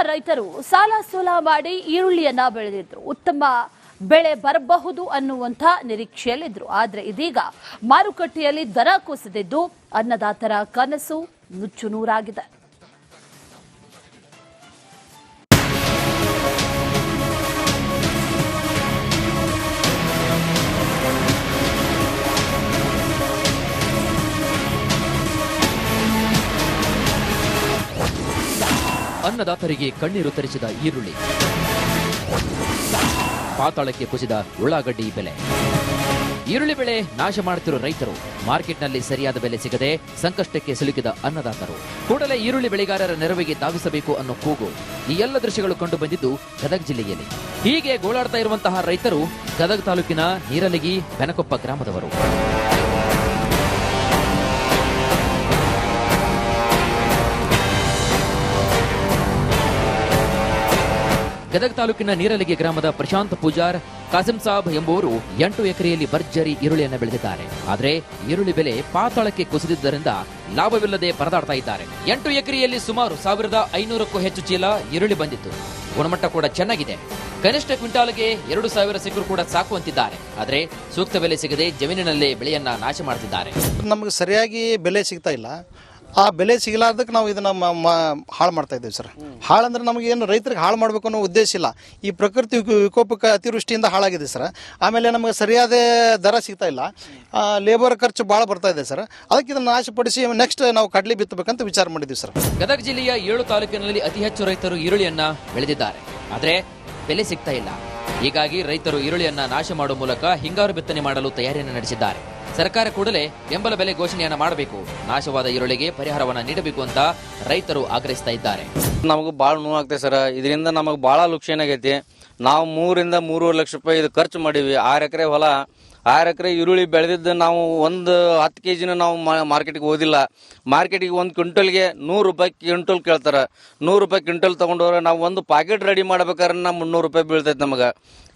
ರೈತರು ಸಾಲ ಸೋಲ ಮಾಡಿ ಈರುಳ್ಳಿಯನ್ನ ಬೆಳೆದಿದ್ರು. ಉತ್ತಮ ಬೆಳೆ ಬರಬಹುದು ಅನ್ನುವಂಥ ನಿರೀಕ್ಷೆಯಲ್ಲಿದ್ರು. ಆದರೆ ಇದೀಗ ಮಾರುಕಟ್ಟೆಯಲ್ಲಿ ದರ ಕುಸಿದಿದ್ದು ಅನ್ನದಾತರ ಕನಸು ನುಚ್ಚು ನೂರಾಗಿದೆ. ಅನ್ನದಾತರಿಗೆ ಕಣ್ಣೀರು ತರಿಸಿದ ಈರುಳ್ಳಿ, ಪಾತಾಳಕ್ಕೆ ಕುಸಿದ ಉಳ್ಳಾಗಡ್ಡಿ ಬೆಲೆ. ಈರುಳ್ಳಿ ಬೆಳೆ ನಾಶ ಮಾಡುತ್ತಿರುವ ರೈತರು, ಮಾರ್ಕೆಟ್ನಲ್ಲಿ ಸರಿಯಾದ ಬೆಲೆ ಸಿಗದೆ ಸಂಕಷ್ಟಕ್ಕೆ ಸಿಲುಕಿದ ಅನ್ನದಾತರು. ಕೂಡಲೇ ಈರುಳ್ಳಿ ಬೆಳೆಗಾರರ ನೆರವಿಗೆ ಧಾವಿಸಬೇಕು ಅನ್ನೋ ಕೂಗು. ಈ ಎಲ್ಲ ದೃಶ್ಯಗಳು ಕಂಡು ಬಂದಿದ್ದು ಗದಗ ಜಿಲ್ಲೆಯಲ್ಲಿ. ಹೀಗೆ ಗೋಳಾಡ್ತಾ ಇರುವಂತಹ ರೈತರು ಗದಗ ತಾಲೂಕಿನ ನೀರಲಗಿ ಬೆನಕೊಪ್ಪ ಗ್ರಾಮದವರು. ಗದಗ ತಾಲೂಕಿನ ನೀರಲಗಿ ಗ್ರಾಮದ ಪ್ರಶಾಂತ್ ಪೂಜಾರ್, ಕಾಸಿಂ ಸಾಬ್ ಎಂಬುವರು 8 ಎಕರೆಯಲ್ಲಿ ಭರ್ಜರಿ ಈರುಳ್ಳಿಯನ್ನು ಬೆಳೆದಿದ್ದಾರೆ. ಆದರೆ ಈರುಳ್ಳಿ ಬೆಲೆ ಪಾತಾಳಕ್ಕೆ ಕುಸಿದಿದ್ದರಿಂದ ಲಾಭವಿಲ್ಲದೆ ಪರದಾಡ್ತಾ ಇದ್ದಾರೆ. 8 ಎಕರೆಯಲ್ಲಿ ಸುಮಾರು 1500ಕ್ಕೂ ಹೆಚ್ಚು ಚೀಲ ಈರುಳ್ಳಿ ಬಂದಿತ್ತು. ಗುಣಮಟ್ಟ ಕೂಡ ಚೆನ್ನಾಗಿದೆ. ಕನಿಷ್ಠ ಕ್ವಿಂಟಾಲ್ಗೆ 2000 ಸಿಕ್ಕರು ಕೂಡ ಸಾಕು ಅಂತಿದ್ದಾರೆ. ಆದರೆ ಸೂಕ್ತ ಬೆಲೆ ಸಿಗದೆ ಜಮೀನಿನಲ್ಲೇ ಬೆಳೆಯನ್ನ ನಾಶ ಮಾಡ್ತಿದ್ದಾರೆ. ನಮಗೆ ಸರಿಯಾಗಿ ಬೆಲೆ ಸಿಗ್ತಾ ಇಲ್ಲ. ಆ ಬೆಲೆ ಸಿಗಲಾರ್ದಕ್ಕೆ ನಾವು ಇದನ್ನ ಹಾಳು ಮಾಡ್ತಾ ಇದ್ದೇವೆ ಸರ್. ಹಾಳಂದ್ರೆ ನಮಗೆ ಏನು ರೈತರಿಗೆ ಹಾಳು ಮಾಡಬೇಕು ಅನ್ನೋ ಉದ್ದೇಶ ಇಲ್ಲ. ಈ ಪ್ರಕೃತಿ ವಿಕೋಪಕ್ಕೆ ಅತಿವೃಷ್ಟಿಯಿಂದ ಹಾಳಾಗಿದೆ ಸರ್. ಆಮೇಲೆ ನಮಗೆ ಸರಿಯಾದ ದರ ಸಿಗ್ತಾ ಇಲ್ಲ. ಲೇಬರ್ ಖರ್ಚು ಭಾಳ ಬರ್ತಾ ಇದೆ ಸರ್. ಅದಕ್ಕೆ ಇದನ್ನು ನಾಶಪಡಿಸಿ ನೆಕ್ಸ್ಟ್ ನಾವು ಕಡ್ಲಿ ಬಿತ್ತಬೇಕಂತ ವಿಚಾರ ಮಾಡಿದ್ವಿ ಸರ್. ಗದಗ ಜಿಲ್ಲೆಯ 7 ತಾಲೂಕಿನಲ್ಲಿ ಅತಿ ಹೆಚ್ಚು ರೈತರು ಈರುಳ್ಳಿಯನ್ನ ಬೆಳೆದಿದ್ದಾರೆ. ಆದರೆ ಬೆಲೆ ಸಿಗ್ತಾ ಇಲ್ಲ. ಹೀಗಾಗಿ ರೈತರು ಈರುಳ್ಳಿಯನ್ನ ನಾಶ ಮಾಡುವ ಮೂಲಕ ಹಿಂಗಾರು ಬಿತ್ತನೆ ಮಾಡಲು ತಯಾರಿಯನ್ನು ನಡೆಸಿದ್ದಾರೆ. ಸರ್ಕಾರ ಕೂಡಲೇ ಬೆಂಬಲ ಬೆಲೆ ಘೋಷಣೆಯನ್ನ ಮಾಡಬೇಕು, ನಾಶವಾದ ಈರುಳ್ಳಿಗೆ ಪರಿಹಾರವನ್ನ ನೀಡಬೇಕು ಅಂತ ರೈತರು ಆಗ್ರಹಿಸ್ತಾ ಇದ್ದಾರೆ. ನಮಗೂ ಭಾಳ ನೋವಾಗ್ತದೆ ಸರ್. ಇದರಿಂದ ನಮಗೆ ಭಾಳ ಲುಕ್ಷಣ ಆಗೈತಿ. ನಾವು 3 ರಿಂದ 3.5 ಲಕ್ಷ ರೂಪಾಯಿ ಇದು ಖರ್ಚು ಮಾಡೀವಿ. 6 ಎಕರೆ ಹೊಲ, 6 ಎಕರೆ ಈರುಳ್ಳಿ ಬೆಳೆದಿದ್ದು ನಾವು ಒಂದು 10 kg ನಾವು ಮಾರ್ಕೆಟ್ಗೆ ಓದಿಲ್ಲ. ಮಾರ್ಕೆಟಿಗೆ 1 ಕ್ವಿಂಟಲ್ಗೆ 100 ರೂಪಾಯಿ ಕ್ವಿಂಟಲ್ ಕೇಳ್ತಾರೆ. 100 ರೂಪಾಯಿ ಕ್ವಿಂಟಲ್ ತೊಗೊಂಡವ್ರೆ ನಾವು ಒಂದು ಪಾಕೆಟ್ ರೆಡಿ ಮಾಡ್ಬೇಕಾದ್ರೆ 300 ರೂಪಾಯಿ ಬೀಳ್ತೈತೆ ನಮಗೆ.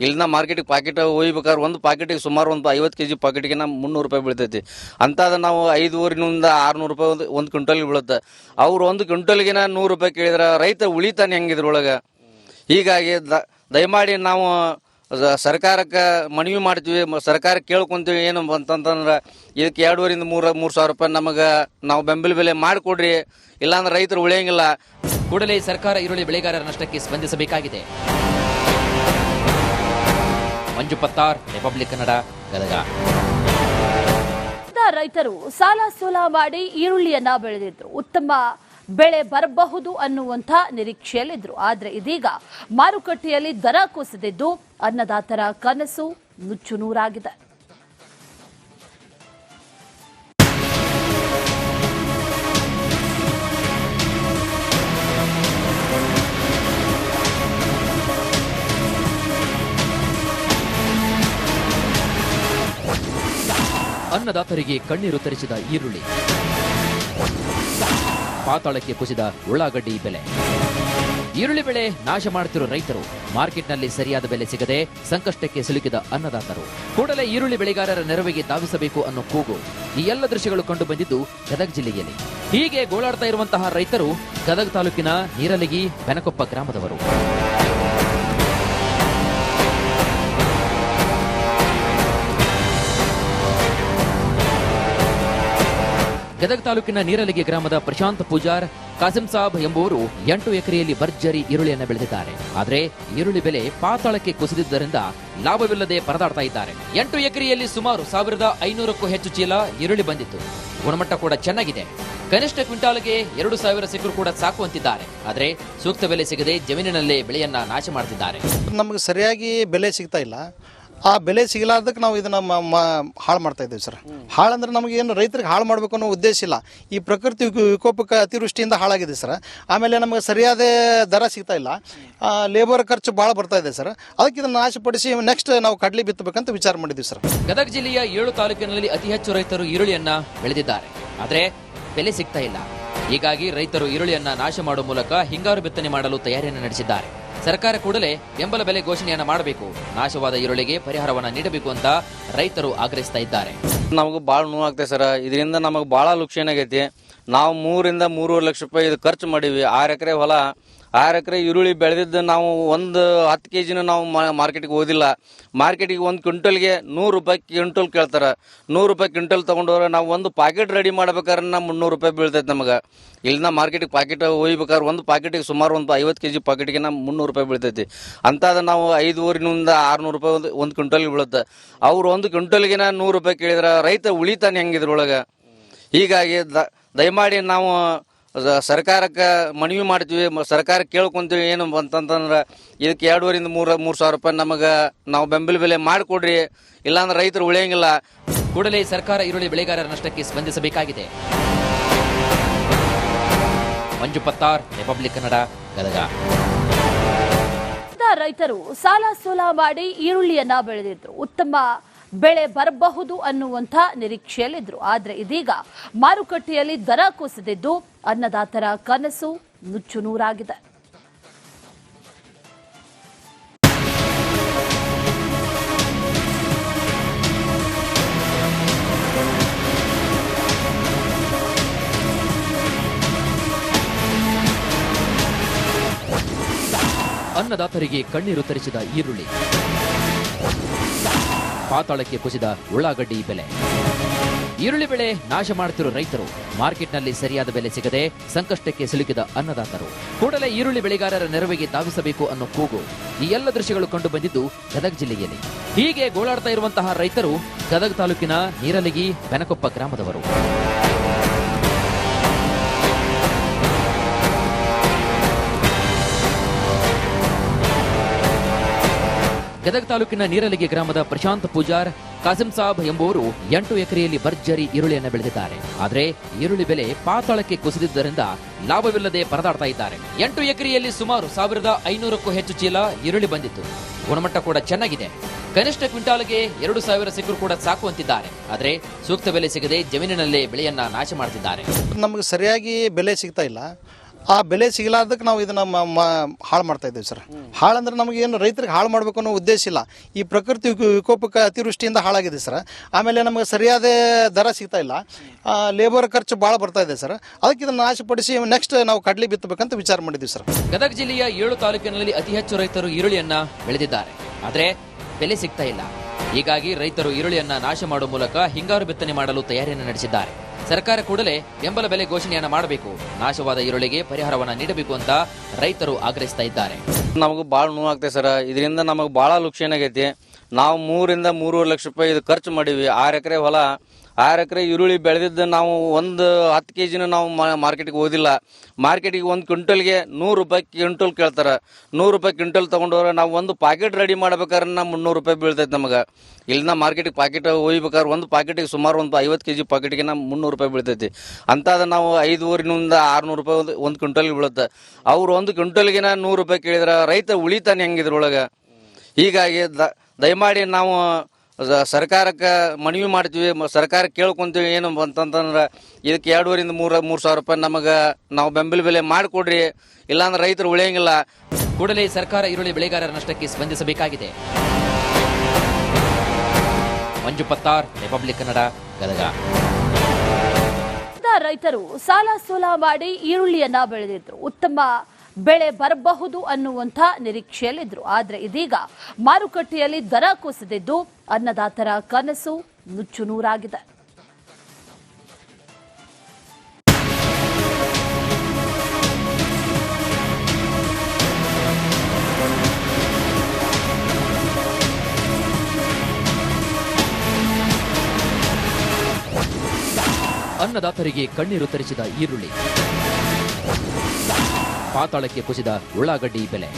ಇಲ್ಲಿಂದ ಮಾರ್ಕೆಟಿಗೆ ಪಾಕೆಟ್ ಒಯ್ಬೇಕಾದ್ರೆ ಒಂದು ಪಾಕೆಟಿಗೆ ಸುಮಾರು ಒಂದು 50 kg ಪಾಕೆಟಿಗೆ 300 ರೂಪಾಯಿ ಬೀಳ್ತೈತಿ. ಅಂತಾದ ನಾವು 500ರಿಂದ 600 ರೂಪಾಯಿ ಒಂದು ಕ್ವಿಂಟಲ್ಗೆ ಬೀಳುತ್ತೆ. ಅವ್ರು 1 ಕ್ವಿಂಟಲ್ಗೆ 100 ರೂಪಾಯಿ ಕೇಳಿದ್ರೆ ರೈತ ಉಳಿತಾನೆ ಹೆಂಗಿದ್ರೊಳಗೆ. ಹೀಗಾಗಿ ದಯಮಾಡಿ ನಾವು ಸರ್ಕಾರಕ್ಕೆ ಮನವಿ ಮಾಡ್ತೀವಿ, ಸರ್ಕಾರ ಕೇಳ್ಕೊಂತೀವಿ. ಏನು ಅಂತಂತಂದ್ರೆ ಇದಕ್ಕೆ 2.5ರಿಂದ 3 ಸಾವಿರ ರೂಪಾಯಿ ನಮಗೆ ನಾವು ಬೆಂಬಲ ಬೆಲೆ ಮಾಡಿಕೊಡ್ರಿ, ಇಲ್ಲಾಂದ್ರೆ ರೈತರು ಉಳಿಯಂಗಿಲ್ಲ. ಕೂಡಲೇ ಸರ್ಕಾರ ಈರುಳ್ಳಿ ಬೆಳೆಗಾರರ ನಷ್ಟಕ್ಕೆ ಸ್ಪಂದಿಸಬೇಕಾಗಿದೆ. ಮಂಜು ಪತ್ತಾರ್, ರಿಪಬ್ಲಿಕ್ ಕನ್ನಡ, ಗದಗ. ರೈತರು ಸಾಲ ಸೋಲ ಮಾಡಿ ಈರುಳ್ಳಿಯನ್ನ ಬೆಳೆದಿದ್ರು. ಉತ್ತಮ ಬೆಳೆ ಬರಬಹುದು ಅನ್ನುವಂಥ ನಿರೀಕ್ಷೆಯಲ್ಲಿದ್ರು. ಆದರೆ ಇದೀಗ ಮಾರುಕಟ್ಟೆಯಲ್ಲಿ ದರ ಕುಸಿದಿದ್ದು ಅನ್ನದಾತರ ಕನಸು ನುಚ್ಚು ನೂರಾಗಿದೆ. ಅನ್ನದಾತರಿಗೆ ಕಣ್ಣೀರು ತರಿಸಿದ ಈರುಳ್ಳಿ, ಪಾತಾಳಕ್ಕೆ ಕುಸಿದ ಉಳ್ಳಾಗಡ್ಡಿ ಬೆಲೆ. ಈರುಳ್ಳಿ ಬೆಳೆ ನಾಶ ಮಾಡುತ್ತಿರುವ ರೈತರು, ಮಾರ್ಕೆಟ್ನಲ್ಲಿ ಸರಿಯಾದ ಬೆಲೆ ಸಿಗದೆ ಸಂಕಷ್ಟಕ್ಕೆ ಸಿಲುಕಿದ ಅನ್ನದಾತರು. ಕೂಡಲೇ ಈರುಳ್ಳಿ ಬೆಳೆಗಾರರ ನೆರವಿಗೆ ಧಾವಿಸಬೇಕು ಅನ್ನೋ ಕೂಗು. ಈ ಎಲ್ಲ ದೃಶ್ಯಗಳು ಕಂಡು ಬಂದಿದ್ದು ಗದಗ ಜಿಲ್ಲೆಯಲ್ಲಿ. ಹೀಗೆ ಗೋಳಾಡ್ತಾ ಇರುವಂತಹ ರೈತರು ಗದಗ ತಾಲೂಕಿನ ನೀರಲಗಿ ಬೆನಕೊಪ್ಪ ಗ್ರಾಮದವರು. ಗದಗ ತಾಲೂಕಿನ ನೀರಲಗಿ ಗ್ರಾಮದ ಪ್ರಶಾಂತ್ ಪೂಜಾರ್, ಕಾಸಿಂ ಸಾಬ್ ಎಂಬುವರು 8 ಎಕರೆಯಲ್ಲಿ ಭರ್ಜರಿ ಈರುಳ್ಳಿಯನ್ನು ಬೆಳೆದಿದ್ದಾರೆ. ಆದರೆ ಈರುಳ್ಳಿ ಬೆಲೆ ಪಾತಾಳಕ್ಕೆ ಕುಸಿದಿದ್ದರಿಂದ ಲಾಭವಿಲ್ಲದೆ ಪರದಾಡ್ತಾ ಇದ್ದಾರೆ. 8 ಎಕರೆಯಲ್ಲಿ ಸುಮಾರು 1500ಕ್ಕೂ ಹೆಚ್ಚು ಚೀಲ ಈರುಳ್ಳಿ ಬಂದಿತ್ತು. ಗುಣಮಟ್ಟ ಕೂಡ ಚೆನ್ನಾಗಿದೆ. ಕನಿಷ್ಠ ಕ್ವಿಂಟಾಲ್ಗೆ 2000 ಸಿಕ್ಕರು ಕೂಡ ಸಾಕು ಅಂತಿದ್ದಾರೆ. ಆದರೆ ಸೂಕ್ತ ಬೆಲೆ ಸಿಗದೆ ಜಮೀನಿನಲ್ಲೇ ಬೆಳೆಯನ್ನ ನಾಶ ಮಾಡ್ತಿದ್ದಾರೆ. ನಮಗೆ ಸರಿಯಾಗಿ ಬೆಲೆ ಸಿಗ್ತಾ ಇಲ್ಲ. ಆ ಬೆಲೆ ಸಿಗಲಾರ್ದಕ್ಕೆ ನಾವು ಇದನ್ನ ಹಾಳು ಮಾಡ್ತಾ ಇದ್ದೇವೆ ಸರ್. ಹಾಳಂದ್ರೆ ನಮಗೆ ಏನು ರೈತರಿಗೆ ಹಾಳು ಮಾಡಬೇಕು ಅನ್ನೋ ಉದ್ದೇಶ ಇಲ್ಲ. ಈ ಪ್ರಕೃತಿ ವಿಕೋಪಕ್ಕೆ ಅತಿವೃಷ್ಟಿಯಿಂದ ಹಾಳಾಗಿದೆ ಸರ್. ಆಮೇಲೆ ನಮಗೆ ಸರಿಯಾದ ದರ ಸಿಗ್ತಾ ಇಲ್ಲ. ಲೇಬರ್ ಖರ್ಚು ಭಾಳ ಬರ್ತಾ ಇದೆ ಸರ್. ಅದಕ್ಕೆ ಇದನ್ನು ನಾಶಪಡಿಸಿ ನೆಕ್ಸ್ಟ್ ನಾವು ಕಡ್ಲಿ ಬಿತ್ತಬೇಕಂತ ವಿಚಾರ ಮಾಡಿದ್ವಿ ಸರ್. ಗದಗ ಜಿಲ್ಲೆಯ 7 ತಾಲೂಕಿನಲ್ಲಿ ಅತಿ ಹೆಚ್ಚು ರೈತರು ಈರುಳ್ಳಿಯನ್ನ ಬೆಳೆದಿದ್ದಾರೆ. ಆದರೆ ಬೆಲೆ ಸಿಗ್ತಾ ಇಲ್ಲ. ಹೀಗಾಗಿ ರೈತರು ಈರುಳ್ಳಿಯನ್ನ ನಾಶ ಮಾಡುವ ಮೂಲಕ ಹಿಂಗಾರು ಬಿತ್ತನೆ ಮಾಡಲು ತಯಾರಿಯನ್ನು ನಡೆಸಿದ್ದಾರೆ. ಸರ್ಕಾರ ಕೂಡಲೇ ಬೆಂಬಲ ಬೆಲೆ ಘೋಷಣೆಯನ್ನ ಮಾಡಬೇಕು, ನಾಶವಾದ ಈರುಳ್ಳಿಗೆ ಪರಿಹಾರವನ್ನ ನೀಡಬೇಕು ಅಂತ ರೈತರು ಆಗ್ರಹಿಸ್ತಾ ಇದ್ದಾರೆ. ನಮಗೂ ಭಾಳ ನೋವಾಗ್ತದೆ ಸರ್. ಇದರಿಂದ ನಮಗೆ ಭಾಳ ಲುಕ್ಷಣ ಆಗೈತಿ. ನಾವು 3 ರಿಂದ 3.5 ಲಕ್ಷ ರೂಪಾಯಿ ಇದು ಖರ್ಚು ಮಾಡೀವಿ. 6 ಎಕರೆ ಹೊಲ, 6 ಎಕರೆ ಈರುಳ್ಳಿ ಬೆಳೆದಿದ್ದು ನಾವು ಒಂದು 10 ಕೆಜಿನ ನಾವು ಮಾರ್ಕೆಟಿಗೆ ಓದಿಲ್ಲ. ಮಾರ್ಕೆಟಿಗೆ ಒಂದು ಕ್ವಿಂಟಲ್ಗೆ 100 ರೂಪಾಯಿ ಕ್ವಿಂಟಲ್ ಕೇಳ್ತಾರೆ. 100 ರೂಪಾಯಿ ಕ್ವಿಂಟಲ್ ತೊಗೊಂಡವ್ರೆ ನಾವು ಒಂದು ಪಾಕೆಟ್ ರೆಡಿ ಮಾಡ್ಬೇಕಾದ್ರೆ ನಮ್ಮ 300 ರೂಪಾಯಿ ಬೀಳ್ತೈತೆ ನಮಗೆ. ಇಲ್ಲಿಂದ ಮಾರ್ಕೆಟಿಗೆ ಪಾಕೆಟ್ ಒಯ್ಬೇಕಾದ್ರೆ ಒಂದು ಪಾಕೆಟಿಗೆ ಸುಮಾರು ಒಂದು 50 ಕೆಜಿ ಪಾಕೆಟ್ಗೆ ನಮ್ಮ 300 ರೂಪಾಯಿ ಬೀಳ್ತೈತಿ. ಅಂತಾದ ನಾವು 500 600 ರೂಪಾಯಿ ಒಂದು ಕ್ವಿಂಟಲ್ಗೆ ಬೀಳುತ್ತೆ. ಅವ್ರು ಒಂದು ಕ್ವಿಂಟಲ್ಗೆ 100 ರೂಪಾಯಿ ಕೇಳಿದ್ರೆ ರೈತ ಉಳಿತಾನೆ ಹೆಂಗಿದ್ರೊಳಗೆ. ಹೀಗಾಗಿ ದಯಮಾಡಿ ನಾವು ಸರ್ಕಾರಕ್ಕೆ ಮನವಿ ಮಾಡ್ತೀವಿ, ಸರ್ಕಾರ ಕೇಳ್ಕೊಂತೀವಿ. ಏನು ಅಂತಂತಂದ್ರೆ ಇದಕ್ಕೆ 2.5 3 ಸಾವಿರ ರೂಪಾಯಿ ನಮಗೆ ನಾವು ಬೆಂಬಲ ಬೆಲೆ ಮಾಡಿಕೊಡ್ರಿ, ಇಲ್ಲಾಂದ್ರೆ ರೈತರು ಉಳಿಯಂಗಿಲ್ಲ. ಕೂಡಲೇ ಸರ್ಕಾರ ಈರುಳ್ಳಿ ಬೆಳೆಗಾರರ ನಷ್ಟಕ್ಕೆ ಸ್ಪಂದಿಸಬೇಕಾಗಿದೆ. ಮಂಜು ಪತ್ತಾರ್, ರಿಪಬ್ಲಿಕ್ ಕನ್ನಡ, ಗದಗ. ರೈತರು ಸಾಲ ಸೋಲ ಮಾಡಿ ಈರುಳ್ಳಿಯನ್ನ ಬೆಳೆದಿದ್ರು, ಉತ್ತಮ ಬೆಳೆ ಬರಬಹುದು ಅನ್ನುವಂಥ ನಿರೀಕ್ಷೆಯಲ್ಲಿದ್ರು. ಆದ್ರೆ ಇದೀಗ ಮಾರುಕಟ್ಟೆಯಲ್ಲಿ ದರ ಕುಸಿದಿದ್ದು ಅನ್ನದಾತರ ಕನಸು ನುಚ್ಚು ನೂರಾಗಿದೆ. ಅನ್ನದಾತರಿಗೆ ಕಣ್ಣೀರು ತರಿಸಿದ ಈರುಳ್ಳಿ, ಪಾತಾಳಕ್ಕೆ ಕುಸಿದ ಉಳ್ಳಾಗಡ್ಡಿ ಬೆಲೆ. ಈರುಳ್ಳಿ ಬೆಳೆ ನಾಶ ಮಾಡುತ್ತಿರುವ ರೈತರು, ಮಾರ್ಕೆಟ್ನಲ್ಲಿ ಸರಿಯಾದ ಬೆಲೆ ಸಿಗದೆ ಸಂಕಷ್ಟಕ್ಕೆ ಸಿಲುಕಿದ ಅನ್ನದಾತರು. ಕೂಡಲೇ ಈರುಳ್ಳಿ ಬೆಳೆಗಾರರ ನೆರವಿಗೆ ಧಾವಿಸಬೇಕು ಅನ್ನೋ ಕೂಗು. ಈ ಎಲ್ಲ ದೃಶ್ಯಗಳು ಕಂಡು ಬಂದಿದ್ದು ಗದಗ ಜಿಲ್ಲೆಯಲ್ಲಿ. ಹೀಗೆ ಗೋಳಾಡ್ತಾ ಇರುವಂತಹ ರೈತರು ಗದಗ ತಾಲೂಕಿನ ನೀರಲಗಿ ಬೆನಕೊಪ್ಪ ಗ್ರಾಮದವರು. ಗದಗ ತಾಲೂಕಿನ ನೀರಲಗಿ ಗ್ರಾಮದ ಪ್ರಶಾಂತ್ ಪೂಜಾರ್, ಕಾಸಿಂ ಸಾಬ್ ಎಂಬುವರು 8 ಎಕರೆಯಲ್ಲಿ ಭರ್ಜರಿ ಈರುಳ್ಳಿಯನ್ನು ಬೆಳೆದಿದ್ದಾರೆ. ಆದರೆ ಈರುಳ್ಳಿ ಬೆಲೆ ಪಾತಾಳಕ್ಕೆ ಕುಸಿದಿದ್ದರಿಂದ ಲಾಭವಿಲ್ಲದೆ ಪರದಾಡ್ತಾ ಇದ್ದಾರೆ. 8 ಎಕರೆಯಲ್ಲಿ ಸುಮಾರು 1500ಕ್ಕೂ ಹೆಚ್ಚು ಚೀಲ ಈರುಳ್ಳಿ ಬಂದಿತ್ತು. ಗುಣಮಟ್ಟ ಕೂಡ ಚೆನ್ನಾಗಿದೆ. ಕನಿಷ್ಠ ಕ್ವಿಂಟಾಲ್ಗೆ 2000 ಸಿಕ್ಕರು ಕೂಡ ಸಾಕು ಅಂತಿದ್ದಾರೆ. ಆದರೆ ಸೂಕ್ತ ಬೆಲೆ ಸಿಗದೆ ಜಮೀನಿನಲ್ಲೇ ಬೆಳೆಯನ್ನ ನಾಶ ಮಾಡ್ತಿದ್ದಾರೆ. ನಮಗೆ ಸರಿಯಾಗಿ ಬೆಲೆ ಸಿಗ್ತಾ ಇಲ್ಲ. ಆ ಬೆಲೆ ಸಿಗಲಾರ್ದಕ್ಕೆ ನಾವು ಇದನ್ನ ಹಾಳು ಮಾಡ್ತಾ ಇದ್ದೇವೆ ಸರ್. ಹಾಳಂದ್ರೆ ನಮಗೆ ಏನು ರೈತರಿಗೆ ಹಾಳು ಮಾಡಬೇಕು ಅನ್ನೋ ಉದ್ದೇಶ ಇಲ್ಲ. ಈ ಪ್ರಕೃತಿ ವಿಕೋಪಕ್ಕೆ ಅತಿವೃಷ್ಟಿಯಿಂದ ಹಾಳಾಗಿದೆ ಸರ್. ಆಮೇಲೆ ನಮಗೆ ಸರಿಯಾದ ದರ ಸಿಗ್ತಾ ಇಲ್ಲ. ಲೇಬರ್ ಖರ್ಚು ಭಾಳ ಬರ್ತಾ ಇದೆ ಸರ್. ಅದಕ್ಕೆ ಇದನ್ನು ನಾಶಪಡಿಸಿ ನೆಕ್ಸ್ಟ್ ನಾವು ಕಡ್ಲಿ ಬಿತ್ತಬೇಕಂತ ವಿಚಾರ ಮಾಡಿದ್ವಿ ಸರ್. ಗದಗ ಜಿಲ್ಲೆಯ 7 ತಾಲೂಕಿನಲ್ಲಿ ಅತಿ ಹೆಚ್ಚು ರೈತರು ಈರುಳ್ಳಿಯನ್ನ ಬೆಳೆದಿದ್ದಾರೆ. ಆದರೆ ಬೆಲೆ ಸಿಗ್ತಾ ಇಲ್ಲ. ಹೀಗಾಗಿ ರೈತರು ಈರುಳ್ಳಿಯನ್ನ ನಾಶ ಮಾಡುವ ಮೂಲಕ ಹಿಂಗಾರು ಬಿತ್ತನೆ ಮಾಡಲು ತಯಾರಿಯನ್ನು ನಡೆಸಿದ್ದಾರೆ. ಸರ್ಕಾರ ಕೂಡಲೇ ಬೆಂಬಲ ಬೆಲೆ ಘೋಷಣೆಯನ್ನ ಮಾಡಬೇಕು, ನಾಶವಾದ ಈರುಳ್ಳಿಗೆ ಪರಿಹಾರವನ್ನ ನೀಡಬೇಕು ಅಂತ ರೈತರು ಆಗ್ರಹಿಸ್ತಾ ಇದ್ದಾರೆ. ನಮಗೆ ಭಾಳ ನೋವಾಗ್ತದೆ ಸರ್. ಇದರಿಂದ ನಮಗೆ ಭಾಳ ಲುಕ್ಷಣ ಆಗೈತಿ. ನಾವು 3 ಇಂದ 3.5 ಲಕ್ಷ ರೂಪಾಯಿ ಇದು ಖರ್ಚು ಮಾಡೀವಿ. 6 ಎಕರೆ ಹೊಲ, 6 ಎಕರೆ ಈರುಳ್ಳಿ ಬೆಳೆದಿದ್ದು ನಾವು ಒಂದು 10 ಕೆಜಿನ ನಾವು ಮಾರ್ಕೆಟಿಗೆ ಓದಿಲ್ಲ. ಮಾರ್ಕೆಟಿಗೆ ಒಂದು ಕ್ವಿಂಟಲ್ಗೆ 100 ರೂಪಾಯಿ ಕ್ವಿಂಟಲ್ ಕೇಳ್ತಾರೆ. 100 ರೂಪಾಯಿ ಕ್ವಿಂಟಲ್ ತೊಗೊಂಡವ್ರೆ ನಾವು ಒಂದು ಪಾಕೆಟ್ ರೆಡಿ ಮಾಡ್ಬೇಕಾದ್ರೆ ನಮ್ಮ 300 ರೂಪಾಯಿ ಬೀಳ್ತೈತೆ ನಮಗೆ. ಇಲ್ಲಿಂದ ಮಾರ್ಕೆಟಿಗೆ ಪಾಕೆಟ್ ಒಯ್ಬೇಕಾದ್ರೆ ಒಂದು ಪಾಕೆಟಿಗೆ ಸುಮಾರು ಒಂದು 50 ಕೆಜಿ ಪಾಕೆಟ್ಗೆ ನಮ್ಮ 300 ರೂಪಾಯಿ ಬೀಳ್ತೈತಿ. ಅಂತಾದ ನಾವು 500 600 ರೂಪಾಯಿ ಒಂದು ಕ್ವಿಂಟಲ್ಗೆ ಬೀಳುತ್ತೆ. ಅವ್ರು ಒಂದು ಕ್ವಿಂಟಲ್ಗೆ 100 ರೂಪಾಯಿ ಕೇಳಿದ್ರೆ ರೈತ ಉಳಿತಾನೆ ಹೆಂಗಿದ್ರೊಳಗೆ. ಹೀಗಾಗಿ ದಯಮಾಡಿ ನಾವು ಸರ್ಕಾರಕ್ಕೆ ಮನವಿ ಮಾಡ್ತೀವಿ, ಸರ್ಕಾರ ಕೇಳ್ಕೊಂತೀವಿ. ಏನು ಅಂತಂತಂದ್ರೆ ಇದಕ್ಕೆ 2.5 3 ಸಾವಿರ ರೂಪಾಯಿ ನಮಗೆ ನಾವು ಬೆಂಬಲ ಬೆಲೆ ಮಾಡಿಕೊಡ್ರಿ, ಇಲ್ಲಾಂದ್ರೆ ರೈತರು ಉಳಿಯಂಗಿಲ್ಲ. ಕೂಡಲೇ ಸರ್ಕಾರ ಈರುಳ್ಳಿ ಬೆಳೆಗಾರರ ನಷ್ಟಕ್ಕೆ ಸ್ಪಂದಿಸಬೇಕಾಗಿದೆ. ಮಂಜು ಪತ್ತಾರ್, ರಿಪಬ್ಲಿಕ್ ಕನ್ನಡ, ಗದಗ. ರೈತರು ಸಾಲ ಸೋಲ ಮಾಡಿ ಈರುಳ್ಳಿಯನ್ನ ಬೆಳೆದಿದ್ರು, ಉತ್ತಮ ಬೆಳೆ ಬರಬಹುದು ಅನ್ನುವಂಥ ನಿರೀಕ್ಷೆಯಲ್ಲಿದ್ರು. ಆದ್ರೆ ಇದೀಗ ಮಾರುಕಟ್ಟೆಯಲ್ಲಿ ದರ ಕುಸಿದಿದ್ದು ಅನ್ನದಾತರ ಕನಸು ನುಚ್ಚು ನೂರಾಗಿದೆ. ಅನ್ನದಾತರಿಗೆ ಕಣ್ಣೀರು ತರಿಸಿದ ಈರುಳ್ಳಿ, ಪಾತಾಳಕ್ಕೆ ಕುಸಿದ ಉಳ್ಳಾಗಡ್ಡಿ ಬೆಲೆ.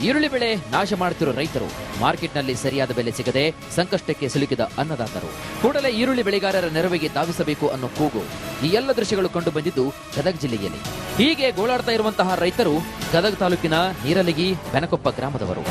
ಈರುಳ್ಳಿ ಬೆಳೆ ನಾಶ ಮಾಡುತ್ತಿರುವ ರೈತರು, ಮಾರ್ಕೆಟ್ನಲ್ಲಿ ಸರಿಯಾದ ಬೆಲೆ ಸಿಗದೆ ಸಂಕಷ್ಟಕ್ಕೆ ಸಿಲುಕಿದ ಅನ್ನದಾತರು. ಕೂಡಲೇ ಈರುಳ್ಳಿ ಬೆಳೆಗಾರರ ನೆರವಿಗೆ ಧಾವಿಸಬೇಕು ಅನ್ನೋ ಕೂಗು. ಈ ಎಲ್ಲ ದೃಶ್ಯಗಳು ಕಂಡು ಬಂದಿದ್ದು ಗದಗ ಜಿಲ್ಲೆಯಲ್ಲಿ. ಹೀಗೆ ಗೋಳಾಡ್ತಾ ಇರುವಂತಹ ರೈತರು ಗದಗ ತಾಲೂಕಿನ ನೀರಲಗಿ ಬೆನಕೊಪ್ಪ ಗ್ರಾಮದವರು.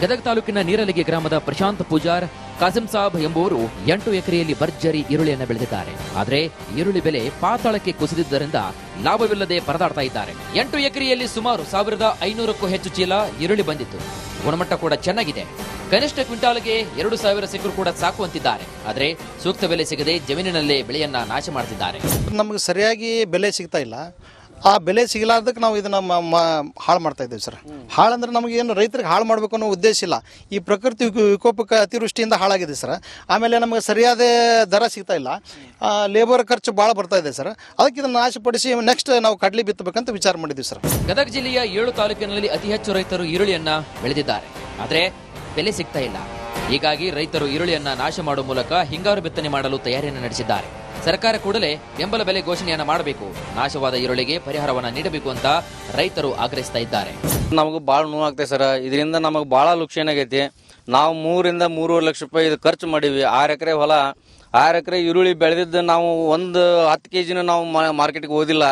ಗದಗ ತಾಲೂಕಿನ ನೀರಲಗಿ ಗ್ರಾಮದ ಪ್ರಶಾಂತ್ ಪೂಜಾರ್, ಕಾಸಿಂ ಸಾಬ್ ಎಂಬುವರು 8 ಎಕರೆಯಲ್ಲಿ ಭರ್ಜರಿ ಈರುಳ್ಳಿಯನ್ನು ಬೆಳೆದಿದ್ದಾರೆ. ಆದರೆ ಈರುಳ್ಳಿ ಬೆಲೆ ಪಾತಾಳಕ್ಕೆ ಕುಸಿದಿದ್ದರಿಂದ ಲಾಭವಿಲ್ಲದೆ ಪರದಾಡ್ತಾ ಇದ್ದಾರೆ. 8 ಎಕರೆಯಲ್ಲಿ ಸುಮಾರು 1500ಕ್ಕೂ ಹೆಚ್ಚು ಚೀಲ ಈರುಳ್ಳಿ ಬಂದಿತ್ತು. ಗುಣಮಟ್ಟ ಕೂಡ ಚೆನ್ನಾಗಿದೆ. ಕನಿಷ್ಠ ಕ್ವಿಂಟಾಲ್ಗೆ 2000 ಸಿಕ್ಕರು ಕೂಡ ಸಾಕು ಅಂತಿದ್ದಾರೆ. ಆದರೆ ಸೂಕ್ತ ಬೆಲೆ ಸಿಗದೆ ಜಮೀನಿನಲ್ಲೇ ಬೆಳೆಯನ್ನ ನಾಶ ಮಾಡ್ತಿದ್ದಾರೆ. ನಮಗೆ ಸರಿಯಾಗಿ ಬೆಲೆ ಸಿಗ್ತಾ ಇಲ್ಲ. ಆ ಬೆಲೆ ಸಿಗಲಾರ್ದಕ್ಕೆ ನಾವು ಇದನ್ನ ಹಾಳು ಮಾಡ್ತಾ ಇದ್ದೀವಿ ಸರ್. ಹಾಳಂದ್ರೆ ನಮಗೆ ಏನು ರೈತರಿಗೆ ಹಾಳು ಮಾಡಬೇಕು ಅನ್ನೋ ಉದ್ದೇಶ ಇಲ್ಲ. ಈ ಪ್ರಕೃತಿ ವಿಕೋಪಕ್ಕೆ ಅತಿವೃಷ್ಟಿಯಿಂದ ಹಾಳಾಗಿದೆ ಸರ್. ಆಮೇಲೆ ನಮಗೆ ಸರಿಯಾದ ದರ ಸಿಗ್ತಾ ಇಲ್ಲ. ಲೇಬರ್ ಖರ್ಚು ಭಾಳ ಬರ್ತಾ ಇದೆ ಸರ್. ಅದಕ್ಕೆ ಇದನ್ನು ನಾಶಪಡಿಸಿ ನೆಕ್ಸ್ಟ್ ನಾವು ಕಡ್ಲಿ ಬಿತ್ತಬೇಕಂತ ವಿಚಾರ ಮಾಡಿದ್ದೀವಿ ಸರ್. ಗದಗ ಜಿಲ್ಲೆಯ 7 ತಾಲೂಕಿನಲ್ಲಿ ಅತಿ ಹೆಚ್ಚು ರೈತರು ಈರುಳ್ಳಿಯನ್ನ ಬೆಳೆದಿದ್ದಾರೆ. ಆದರೆ ಬೆಲೆ ಸಿಗ್ತಾ ಇಲ್ಲ. ಹೀಗಾಗಿ ರೈತರು ಈರುಳ್ಳಿಯನ್ನ ನಾಶ ಮಾಡುವ ಮೂಲಕ ಹಿಂಗಾರು ಬಿತ್ತನೆ ಮಾಡಲು ತಯಾರಿಯನ್ನು ನಡೆಸಿದ್ದಾರೆ. ಸರ್ಕಾರ ಕೂಡಲೇ ಬೆಂಬಲ ಬೆಲೆ ಘೋಷಣೆಯನ್ನ ಮಾಡಬೇಕು, ನಾಶವಾದ ಈರುಳ್ಳಿಗೆ ಪರಿಹಾರವನ್ನ ನೀಡಬೇಕು ಅಂತ ರೈತರು ಆಗ್ರಹಿಸ್ತಾ ಇದ್ದಾರೆ. ನಮಗೂ ಭಾಳ ನೋವಾಗ್ತದೆ ಸರ್. ಇದರಿಂದ ನಮಗೆ ಭಾಳ ಲುಕ್ಷೇನ್ ಆಗೈತಿ. ನಾವು 3 ರಿಂದ 3.5 ಲಕ್ಷ ರೂಪಾಯಿ ಇದು ಖರ್ಚು ಮಾಡೀವಿ. 6 ಎಕರೆ ಹೊಲ, 6 ಎಕರೆ ಈರುಳ್ಳಿ ಬೆಳೆದಿದ್ದು ನಾವು ಒಂದು 10 kg ನಾವು ಮಾರ್ಕೆಟ್ಗೆ ಓದಿಲ್ಲ.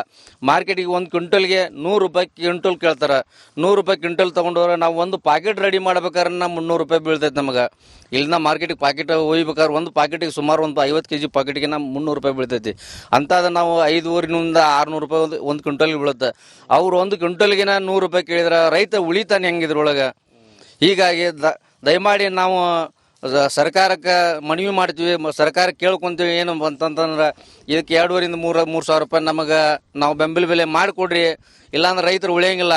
ಮಾರ್ಕೆಟಿಗೆ 1 ಕ್ವಿಂಟಲ್ಗೆ 100 ರೂಪಾಯಿ ಕ್ವಿಂಟಲ್ ಕೇಳ್ತಾರೆ. 100 ರೂಪಾಯಿ ಕ್ವಿಂಟಲ್ ತೊಗೊಂಡವ್ರೆ ನಾವು ಒಂದು ಪಾಕೆಟ್ ರೆಡಿ ಮಾಡ್ಬೇಕಾದ್ರೆ ನಮ್ಮ 300 ರೂಪಾಯಿ ಬೀಳ್ತೈತೆ ನಮಗೆ. ಇಲ್ಲಿಂದ ಮಾರ್ಕೆಟಿಗೆ ಪಾಕೆಟ್ ಒಯ್ಬೇಕಾದ್ರೆ ಒಂದು ಪಾಕೆಟಿಗೆ ಸುಮಾರು ಒಂದು 50 kg ಪಾಕೆಟಿಗೆ ನಮ್ಮ 300 ರೂಪಾಯಿ ಬೀಳ್ತೈತಿ. ಅಂತಾದ ನಾವು 500ರಿಂದ 600 ರೂಪಾಯಿ ಒಂದು ಕ್ವಿಂಟಲ್ಗೆ ಬೀಳುತ್ತೆ. ಅವ್ರು 1 ಕ್ವಿಂಟಲ್ಗೆ 100 ರೂಪಾಯಿ ಕೇಳಿದ್ರೆ ರೈತ ಉಳಿತಾನೆ ಹೆಂಗಿದ್ರೊಳಗೆ. ಹೀಗಾಗಿ ದಯಮಾಡಿ ನಾವು ಸರ್ಕಾರಕ್ಕೆ ಮನವಿ ಮಾಡ್ತೀವಿ, ಸರ್ಕಾರ ಕೇಳ್ಕೊಂತೀವಿ. ಏನು ಅಂತಂತಂದ್ರೆ ಇದಕ್ಕೆ 2.5ರಿಂದ 3 ಸಾವಿರ ರೂಪಾಯಿ ನಮಗೆ ನಾವು ಬೆಂಬಲ ಬೆಲೆ ಮಾಡಿಕೊಡ್ರಿ, ಇಲ್ಲಾಂದ್ರೆ ರೈತರು ಉಳಿಯಂಗಿಲ್ಲ.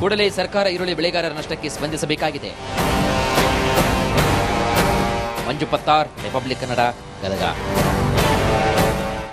ಕೂಡಲೇ ಸರ್ಕಾರ ಈರುಳ್ಳಿ ಬೆಳೆಗಾರರ ನಷ್ಟಕ್ಕೆ ಸ್ಪಂದಿಸಬೇಕಾಗಿದೆ. ಮಂಜು ಪತ್ತಾರ್, ರಿಪಬ್ಲಿಕ್ ಕನ್ನಡ, ಗದಗ.